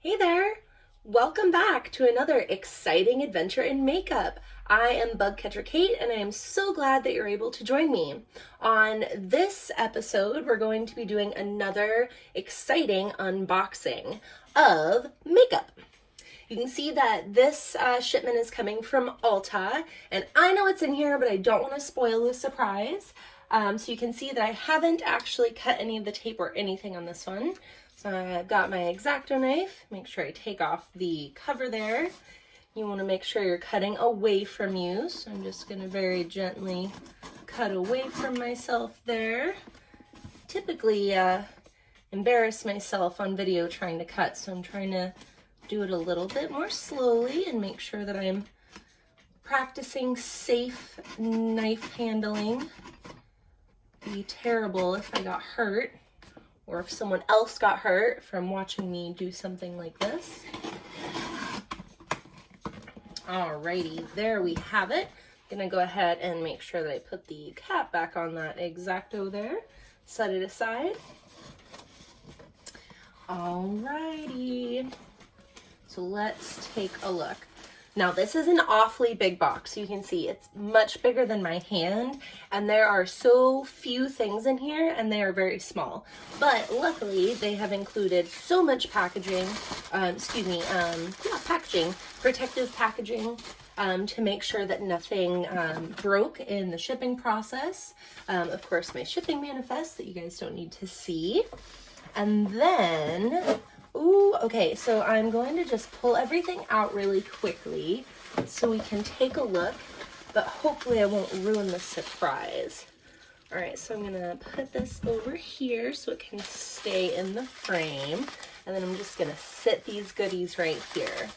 Hey there! Welcome back to another exciting adventure in makeup. I am Bugcatcher Kate and I am so glad that you're able to join me. On this episode, we're going to be doing another exciting unboxing of makeup. You can see that this shipment is coming from Ulta, and I know what's in here, but I don't want to spoil the surprise. So you can see that I haven't actually cut any of the tape or anything on this one. So I've got my X-Acto knife. Make sure I take off the cover there. You want to make sure you're cutting away from you. So I'm just going to very gently cut away from myself there. Typically embarrass myself on video trying to cut, so I'm trying to do it a little bit more slowly and make sure that I'm practicing safe knife handling. It'd be terrible if I got hurt or if someone else got hurt from watching me do something like this. Alrighty, there we have it. I'm gonna go ahead and make sure that I put the cap back on that X-Acto there. Set it aside. Alrighty. So let's take a look. Now this is an awfully big box. You can see it's much bigger than my hand, and there are so few things in here and they are very small. But luckily they have included so much packaging, packaging, protective packaging, to make sure that nothing broke in the shipping process. Of course, my shipping manifest that you guys don't need to see. And then ooh, okay, so I'm going to just pull everything out really quickly so we can take a look, but hopefully I won't ruin the surprise. All right, so I'm gonna put this over here so it can stay in the frame, and then I'm just gonna sit these goodies right here.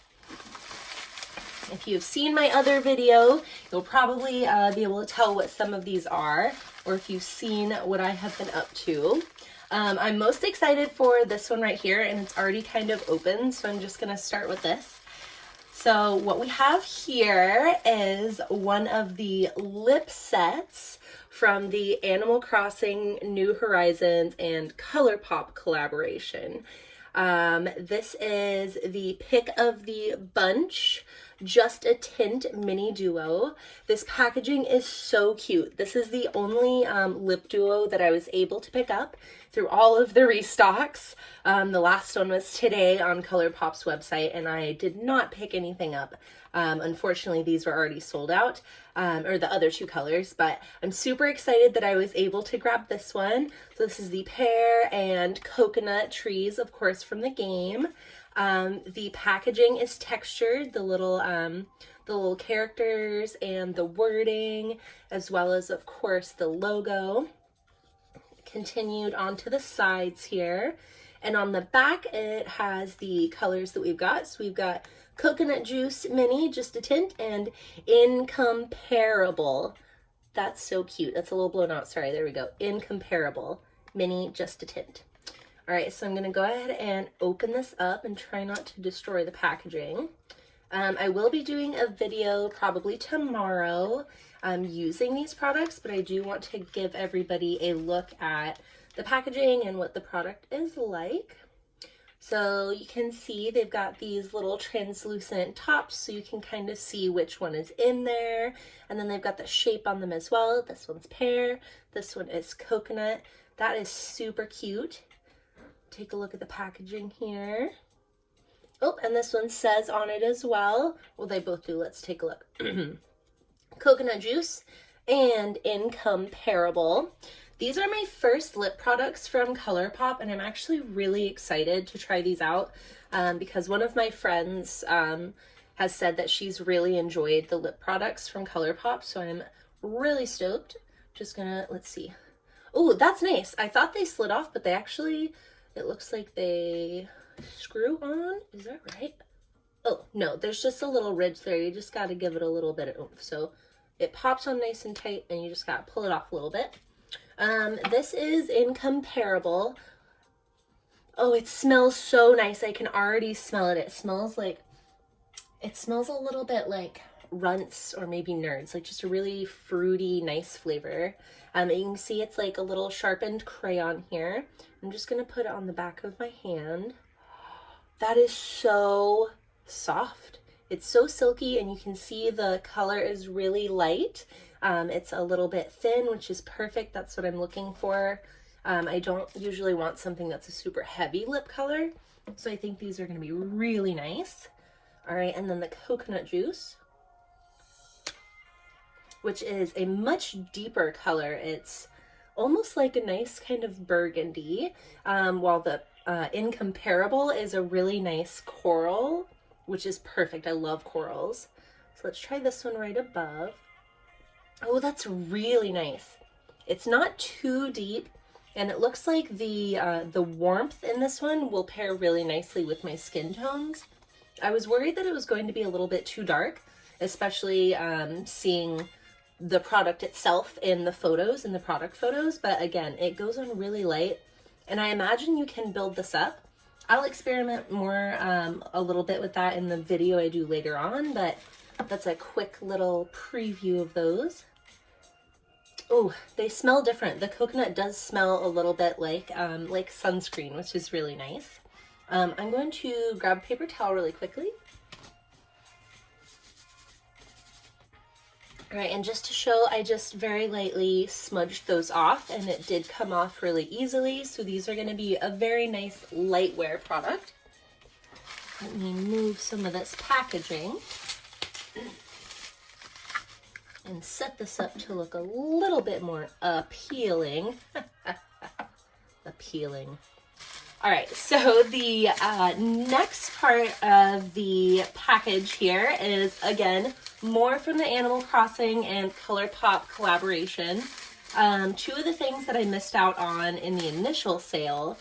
If you've seen my other video, you'll probably be able to tell what some of these are, or if you've seen what I have been up to. I'm most excited for this one right here, and it's already kind of open, so I'm just gonna start with this. So what we have here is one of the lip sets from the Animal Crossing New Horizons and ColourPop collaboration. This is the Pick of the Bunch Just a Tint Mini Duo. This packaging is so cute. This is the only lip duo that I was able to pick up through all of the restocks. The last one was today on ColourPop's website, and I did not pick anything up. Unfortunately, these were already sold out, or the other two colors, but I'm super excited that I was able to grab this one. So this is the pear and coconut trees, of course, from the game. The packaging is textured, the little characters and the wording, as well as, of course, the logo. Continued onto the sides here. And on the back, it has the colors that we've got. So we've got Coconut Juice Mini, Just a Tint, and Incomparable. That's so cute. That's a little blown out. Sorry, there we go. Incomparable Mini, Just a Tint. All right, so I'm going to go ahead and open this up and try not to destroy the packaging. I will be doing a video probably tomorrow using these products, but I do want to give everybody a look at the packaging and what the product is like. So you can see they've got these little translucent tops so you can kind of see which one is in there. And then they've got the shape on them as well. This one's pear, this one is coconut. That is super cute. Take a look at the packaging here. Oh, and this one says on it as well. Well, they both do. Let's take a look. Coconut Juice and Incomparable. These are my first lip products from ColourPop, and I'm actually really excited to try these out because one of my friends has said that she's really enjoyed the lip products from ColourPop, so I'm really stoked. Just gonna, let's see. Oh, that's nice. I thought they slid off, but they actually, it looks like they screw on. Is that right? Oh, no, there's just a little ridge there. You just got to give it a little bit of oomph. So it pops on nice and tight, and you just got to pull it off a little bit. This is Incomparable. Oh, it smells so nice. I can already smell it. It smells a little bit like Runts or maybe Nerds, like just a really fruity, nice flavor. You can see it's like a little sharpened crayon here. I'm just going to put it on the back of my hand. That is so soft. It's so silky, and you can see the color is really light. It's a little bit thin, which is perfect. That's what I'm looking for. I don't usually want something that's a super heavy lip color, so I think these are going to be really nice. All right, and then the coconut juice, which is a much deeper color. It's almost like a nice kind of burgundy, while the Incomparable is a really nice coral, which is perfect. I love corals. So let's try this one right above. Oh, that's really nice. It's not too deep, and it looks like the warmth in this one will pair really nicely with my skin tones. I was worried that it was going to be a little bit too dark, especially seeing the product itself in the photos, in the product photos, but again, it goes on really light, and I imagine you can build this up. I'll experiment more a little bit with that in the video I do later on, but that's a quick little preview of those. Oh, they smell different. The coconut does smell a little bit like sunscreen, which is really nice. I'm going to grab a paper towel really quickly. All right, and just to show, I just very lightly smudged those off, and it did come off really easily. So these are going to be a very nice light wear product. Let me move some of this packaging and set this up to look a little bit more appealing. Appealing. All right, so the next part of the package here is, again, more from the Animal Crossing and ColourPop collaboration. Two of the things that I missed out on in the initial sale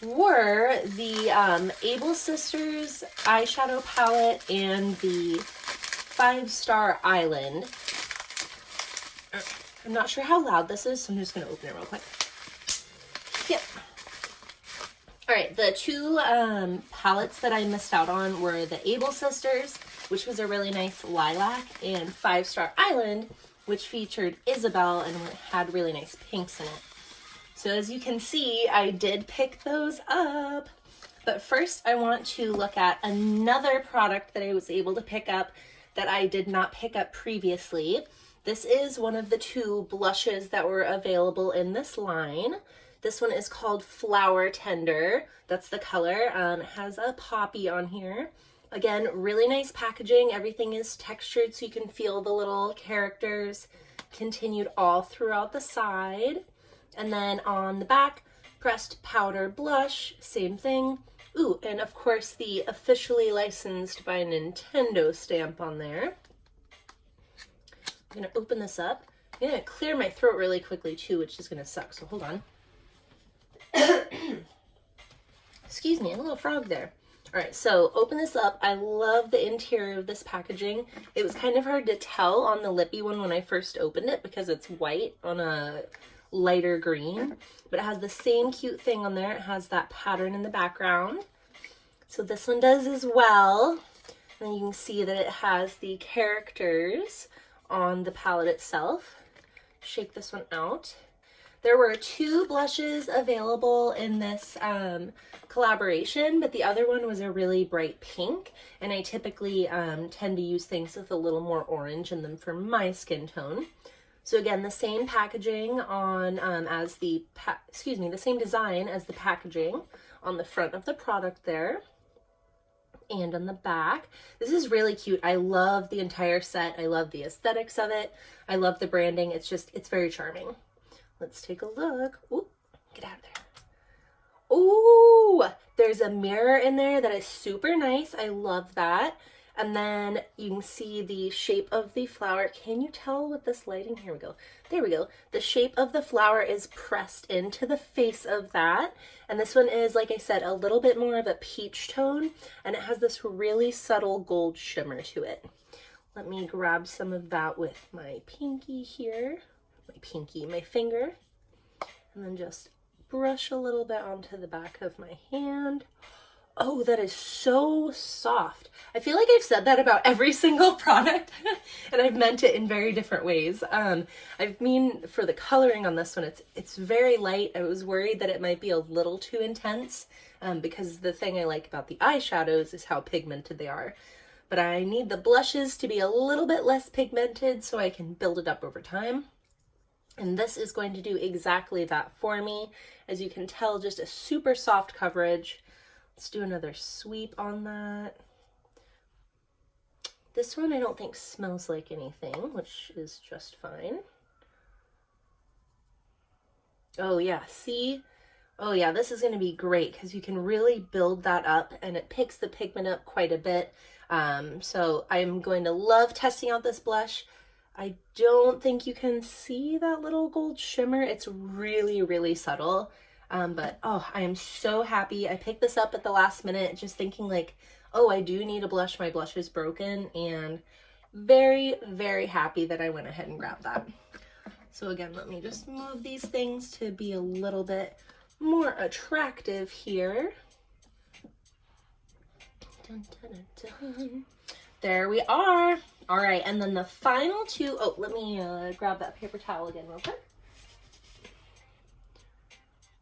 were the Able Sisters eyeshadow palette and the 5-Star Island. I'm not sure how loud this is, so I'm just going to open it real quick. Yep. All right, the two palettes that I missed out on were the Able Sisters, which was a really nice lilac, and 5-Star Island, which featured Isabelle and had really nice pinks in it. So as you can see, I did pick those up. But first, I want to look at another product that I was able to pick up that I did not pick up previously. This is one of the two blushes that were available in this line. This one is called Flower Tender. That's the color. It has a poppy on here. Again, really nice packaging. Everything is textured so you can feel the little characters continued all throughout the side. And then on the back, pressed powder blush, same thing. Ooh, and of course the officially licensed by Nintendo stamp on there. I'm gonna open this up. I'm gonna clear my throat really quickly too, which is gonna suck, so hold on. Excuse me, a little frog there. All right, so open this up. I love the interior of this packaging. It was kind of hard to tell on the lippy one when I first opened it because it's white on a lighter green, but it has the same cute thing on there. It has that pattern in the background. So this one does as well. And you can see that it has the characters on the palette itself. Shake this one out. There were two blushes available in this collaboration, but the other one was a really bright pink, and I typically tend to use things with a little more orange in them for my skin tone. So again, the same packaging on as the same design as the packaging on the front of the product there. And on the back. This is really cute. I love the entire set. I love the aesthetics of it. I love the branding. It's very charming. Let's take a look. Ooh, get out of there. Ooh, there's a mirror in there that is super nice. I love that. And then you can see the shape of the flower. Can you tell with this lighting? Here we go. There we go. The shape of the flower is pressed into the face of that. And this one is, like I said, a little bit more of a peach tone. And it has this really subtle gold shimmer to it. Let me grab some of that with my pinky here. My finger, and then just brush a little bit onto the back of my hand. Oh, that is so soft. I feel like I've said that about every single product and I've meant it in very different ways. I mean, for the coloring on this one, it's very light. I was worried that it might be a little too intense because the thing I like about the eyeshadows is how pigmented they are. But I need the blushes to be a little bit less pigmented so I can build it up over time. And this is going to do exactly that for me. As you can tell, just a super soft coverage. Let's do another sweep on that. This one I don't think smells like anything, which is just fine. Oh yeah, see? Oh yeah, this is going to be great because you can really build that up and it picks the pigment up quite a bit. So I'm going to love testing out this blush. I don't think you can see that little gold shimmer. It's really, really subtle. But oh, I am so happy. I picked this up at the last minute, just thinking like, oh, I do need a blush. My blush is broken, and very, very happy that I went ahead and grabbed that. So again, let me just move these things to be a little bit more attractive here. Dun, dun, dun, dun. There we are. All right, and then the final two, oh, let me grab that paper towel again real quick.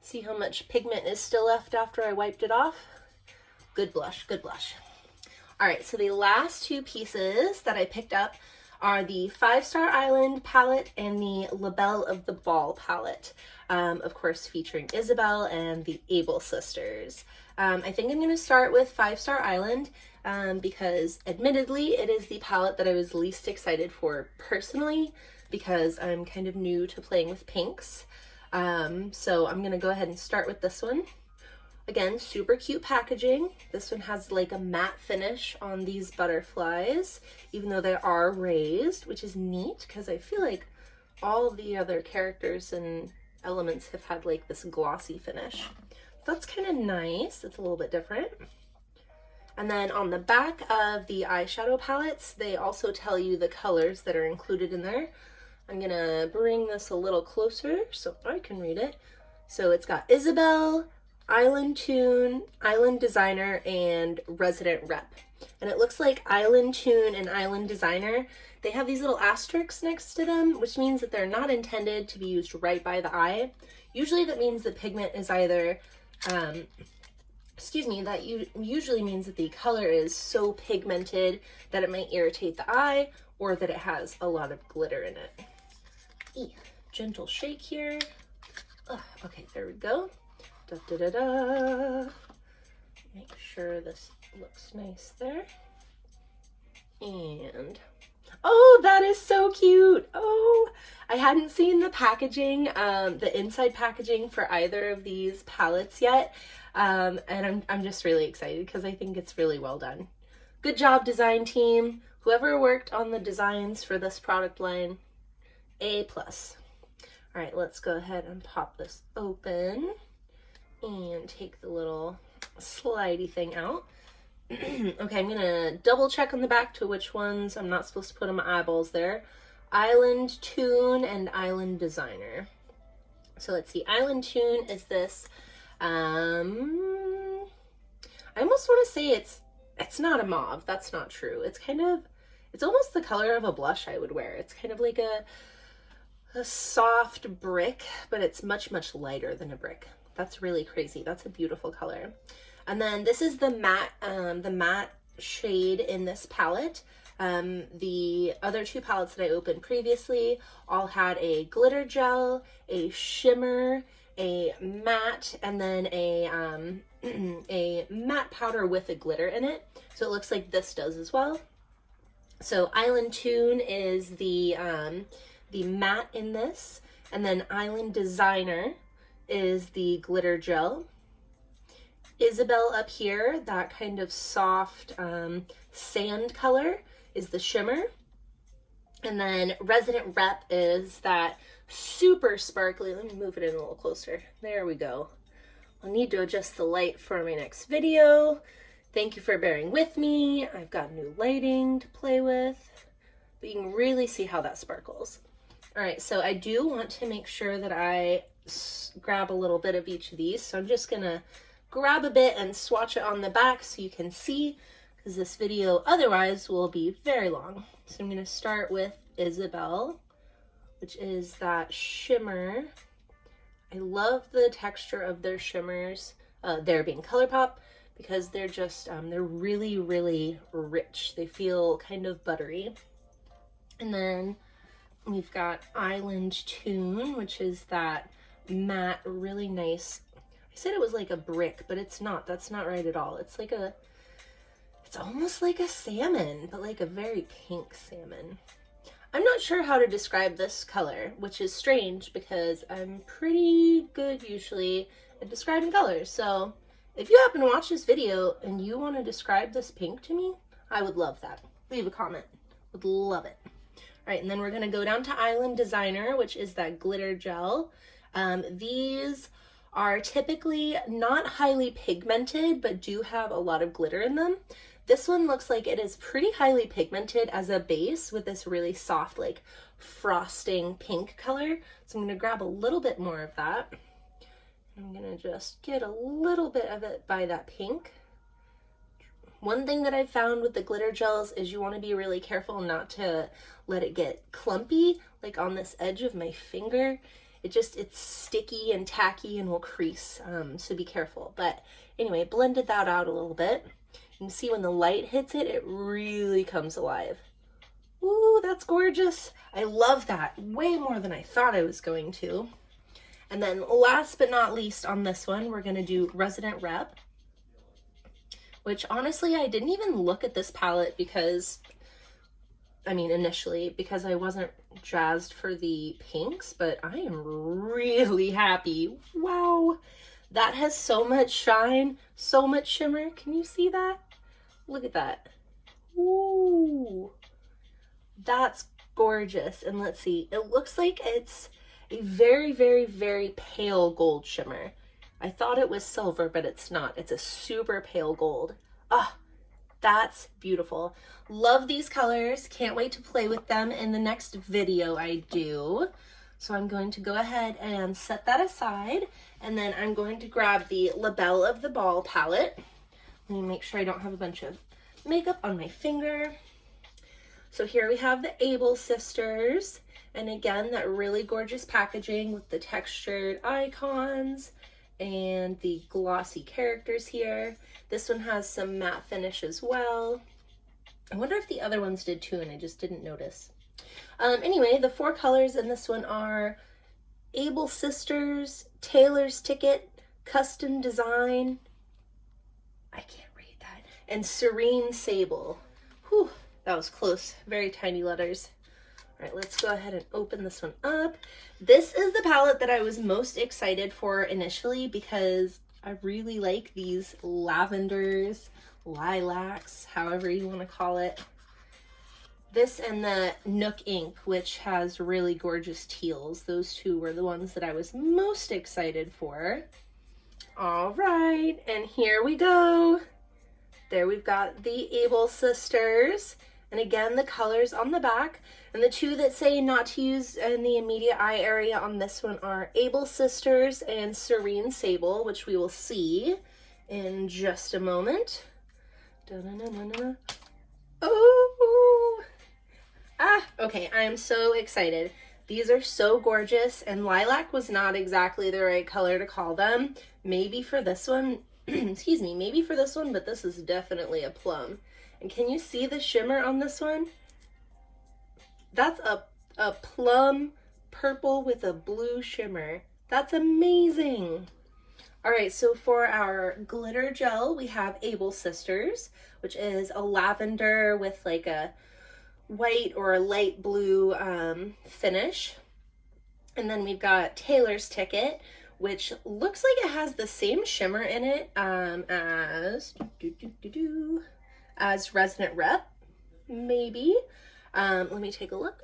See how much pigment is still left after I wiped it off? Good blush, good blush. All right, so the last two pieces that I picked up are the 5 Star Island palette and the La Belle of the Ball palette. Of course, featuring Isabelle and the Able sisters. I think I'm going to start with 5 Star Island because admittedly it is the palette that I was least excited for personally because I'm kind of new to playing with pinks. So I'm going to go ahead and start with this one. Again, super cute packaging. This one has like a matte finish on these butterflies, even though they are raised, which is neat because I feel like all of the other characters and elements have had like this glossy finish. That's kind of nice. It's a little bit different. And then on the back of the eyeshadow palettes, they also tell you the colors that are included in there. I'm gonna bring this a little closer so I can read it. So it's got Isabelle, Island Tune, Island Designer, and Resident Rep. And it looks like Island Tune and Island Designer, they have these little asterisks next to them, which means that they're not intended to be used right by the eye. Usually that means the pigment is either, usually means that the color is so pigmented that it might irritate the eye or that it has a lot of glitter in it. Gentle shake here. Okay, there we go. Da, da, da, da. Make sure this looks nice there. And oh, that is so cute. Oh, I hadn't seen the packaging, the inside packaging for either of these palettes yet. And I'm just really excited because I think it's really well done. Good job, design team. Whoever worked on the designs for this product line, A+. All right, let's go ahead and pop this open and take the little slidey thing out. Okay, I'm gonna double check on the back to which ones I'm not supposed to put on my eyeballs there. Island Tune and Island Designer. So let's see, Island Tune is this, I almost want to say it's not a mauve, that's not true. It's almost the color of a blush I would wear. It's kind of like a soft brick, but it's much, much lighter than a brick. That's really crazy. That's a beautiful color. And then this is the matte shade in this palette. The other two palettes that I opened previously all had a glitter gel, a shimmer, a matte, and then a matte powder with a glitter in it. So it looks like this does as well. So Island Tune is the matte in this, and then Island Designer is the glitter gel. Isabelle up here, that kind of soft sand color, is the shimmer. And then Resident Rep is that super sparkly. Let me move it in a little closer. There we go. I'll need to adjust the light for my next video. Thank you for bearing with me. I've got new lighting to play with, but you can really see how that sparkles. All right, so I do want to make sure that I grab a little bit of each of these. So I'm just gonna grab a bit and swatch it on the back so you can see, because this video otherwise will be very long. So I'm going to start with Isabelle, which is that shimmer. I love the texture of their shimmers, there being ColourPop, because they're just, they're really, really rich. They feel kind of buttery. And then we've got Island Tune, which is that matte, really nice. I said it was like a brick, but it's not. That's not right at all. It's like a, it's almost like a salmon, but like a very pink salmon. I'm not sure how to describe this color, which is strange because I'm pretty good usually at describing colors. So if you happen to watch this video and you want to describe this pink to me, I would love that. Leave a comment. Would love it. All right, and then we're going to go down to Island Designer, which is that glitter gel. These are typically not highly pigmented, but do have a lot of glitter in them. This one looks like it is pretty highly pigmented as a base with this really soft, like frosting pink color. So I'm going to grab a little bit more of that. I'm going to just get a little bit of it by that pink. One thing that I've found with the glitter gels is you want to be really careful not to let it get clumpy, like on this edge of my finger. It's sticky and tacky and will crease, so be careful. But anyway, blended that out a little bit. You can see when the light hits it, it really comes alive. Ooh, that's gorgeous. I love that way more than I thought I was going to. And then last but not least on this one, we're gonna do Resident Rep, which honestly, I didn't even look at this palette because, I mean, initially, because I wasn't jazzed for the pinks, but I am really happy. Wow, that has so much shine, so much shimmer. Can you see that? Look at that. Ooh, that's gorgeous. And let's see, it looks like it's a very, very, very pale gold shimmer. I thought it was silver, but it's not. It's a super pale gold. Ah, that's beautiful. Love these colors. Can't wait to play with them in the next video I do. So I'm going to go ahead and set that aside. And then I'm going to grab the La Belle of the Ball palette. Let me make sure I don't have a bunch of makeup on my finger. So here we have the Able Sisters. And again, that really gorgeous packaging with the textured icons and the glossy characters here. This one has some matte finish as well. I wonder if the other ones did too and I just didn't notice. Anyway, the 4 colors in this one are Able Sisters, Taylor's Ticket, Custom Design, I can't read that, and Serene Sable. Whew, that was close. Very tiny letters. All right, let's go ahead and open this one up. This is the palette that I was most excited for initially because I really like these lavenders, lilacs, however you want to call it. This and the Nook Ink, which has really gorgeous teals. Those two were the ones that I was most excited for. All right, and here we go. There we've got the Able Sisters. And again, the colors on the back. And the 2 that say not to use in the immediate eye area on this one are Able Sisters and Serene Sable, which we will see in just a moment. Da-na-na-na-na. Oh! Ah, okay, I am so excited. These are so gorgeous, and lilac was not exactly the right color to call them. Maybe for this one, excuse me, maybe for this one, but this is definitely a plum. And can you see the shimmer on this one? That's a plum purple with a blue shimmer. That's amazing. All right, so for our glitter gel, we have Able Sisters, which is a lavender with like a white or a light blue finish. And then we've got Taylor's Ticket, which looks like it has the same shimmer in it as Resident Rep, maybe. Let me take a look.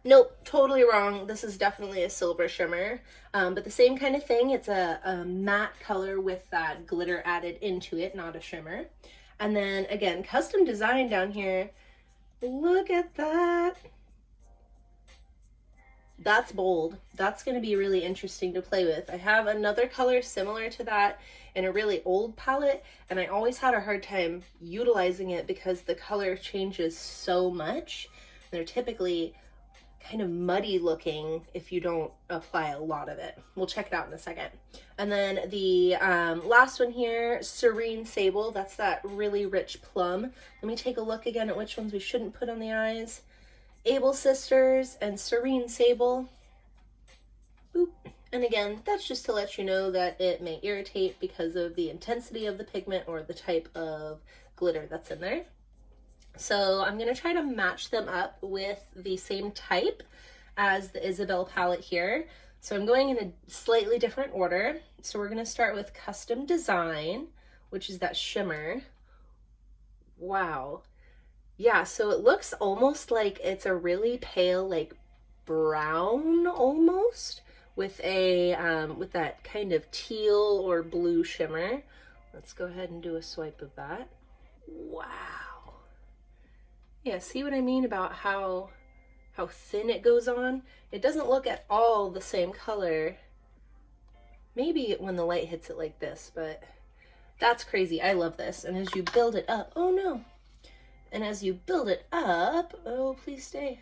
Nope, totally wrong. This is definitely a silver shimmer, but the same kind of thing. It's a matte color with that glitter added into it, not a shimmer. And then again, Custom Design down here. Look at that. That's bold. That's going to be really interesting to play with. I have another color similar to that in a really old palette, and I always had a hard time utilizing it because the color changes so much. They're typically kind of muddy looking if you don't apply a lot of it. We'll check it out in a second. And then the last one here, Serene Sable. That's that really rich plum. Let me take a look again at which ones we shouldn't put on the eyes. Able Sisters and Serene Sable. Boop. And again, that's just to let you know that it may irritate because of the intensity of the pigment or the type of glitter that's in there. So I'm going to try to match them up with the same type as the Isabelle palette here. So I'm going in a slightly different order. So we're going to start with Custom Design, which is that shimmer. Wow. Yeah, so it looks almost like it's a really pale, like brown almost, with a with that kind of teal or blue shimmer. Let's go ahead and do a swipe of that. Wow. Yeah, see what I mean about how thin it goes on? It doesn't look at all the same color. Maybe when the light hits it like this, but that's crazy. I love this. And as you build it up, oh no. And as you build it up, oh, please stay,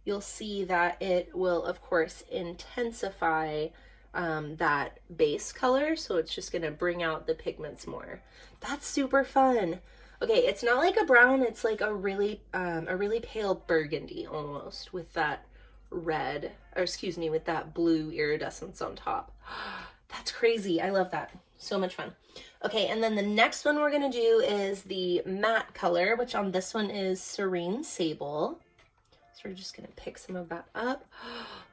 you'll see that it will, of course, intensify that base color. So it's just going to bring out the pigments more. That's super fun. Okay, it's not like a brown. It's like a really pale burgundy almost with that red, or excuse me, with that blue iridescence on top. That's crazy. I love that. So much fun. Okay, and then the next one we're going to do is the matte color, which on this one is Serene Sable. So we're just going to pick some of that up.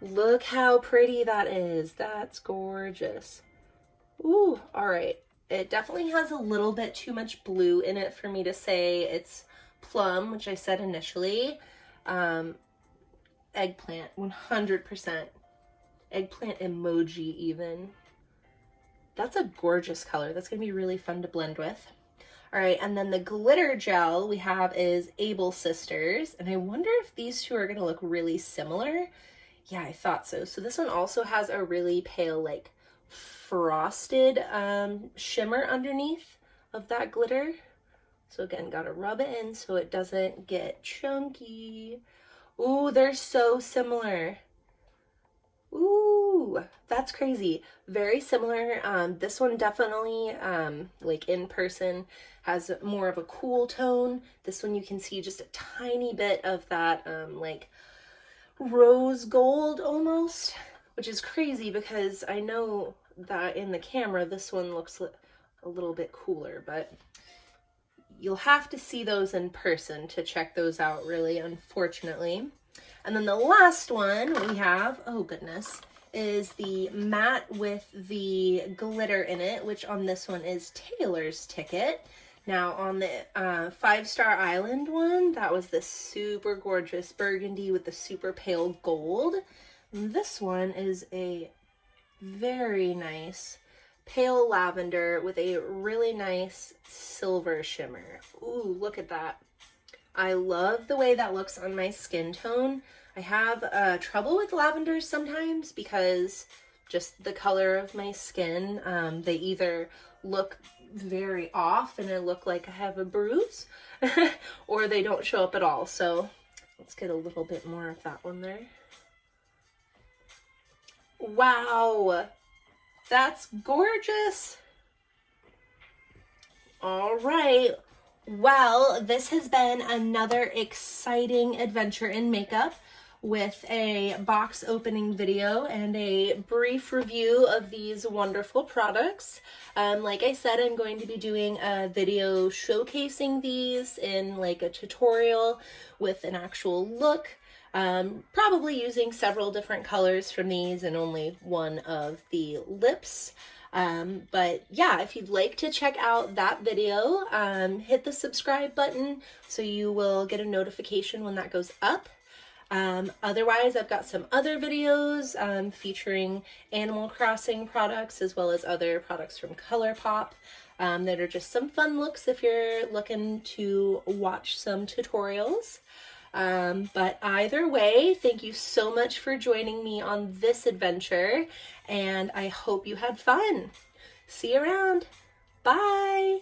Look how pretty that is. That's gorgeous. Ooh, all right. It definitely has a little bit too much blue in it for me to say it's plum, which I said initially. Eggplant, 100%. Eggplant emoji even. That's a gorgeous color. That's going to be really fun to blend with. All right, and then the glitter gel we have is Able Sisters, and I wonder if these two are going to look really similar. Yeah, I thought so. So this one also has a really pale, like, frosted shimmer underneath of that glitter. So again, gotta rub it in so it doesn't get chunky. Ooh, they're so similar. Ooh, that's crazy. Very similar. This one definitely, like in person, has more of a cool tone. This one you can see just a tiny bit of that, like rose gold almost, which is crazy because I know that in the camera this one looks a little bit cooler, but you'll have to see those in person to check those out, really, unfortunately. And then the last one we have, oh goodness, is the matte with the glitter in it, which on this one is Taylor's Ticket. Now on the 5-Star Island one, that was the super gorgeous burgundy with the super pale gold. And this one is a very nice pale lavender with a really nice silver shimmer. Ooh, look at that. I love the way that looks on my skin tone. I have trouble with lavenders sometimes because just the color of my skin. They either look very off and I look like I have a bruise or they don't show up at all. So let's get a little bit more of that one there. Wow, that's gorgeous. All right. Well, this has been another exciting adventure in makeup with a box opening video and a brief review of these wonderful products. Like I said, I'm going to be doing a video showcasing these in like a tutorial with an actual look. Probably using several different colors from these and only one of the lips. But yeah, if you'd like to check out that video, hit the subscribe button so you will get a notification when that goes up. Otherwise, I've got some other videos featuring Animal Crossing products as well as other products from ColourPop that are just some fun looks if you're looking to watch some tutorials. But either way, thank you so much for joining me on this adventure, and I hope you had fun. See you around. Bye.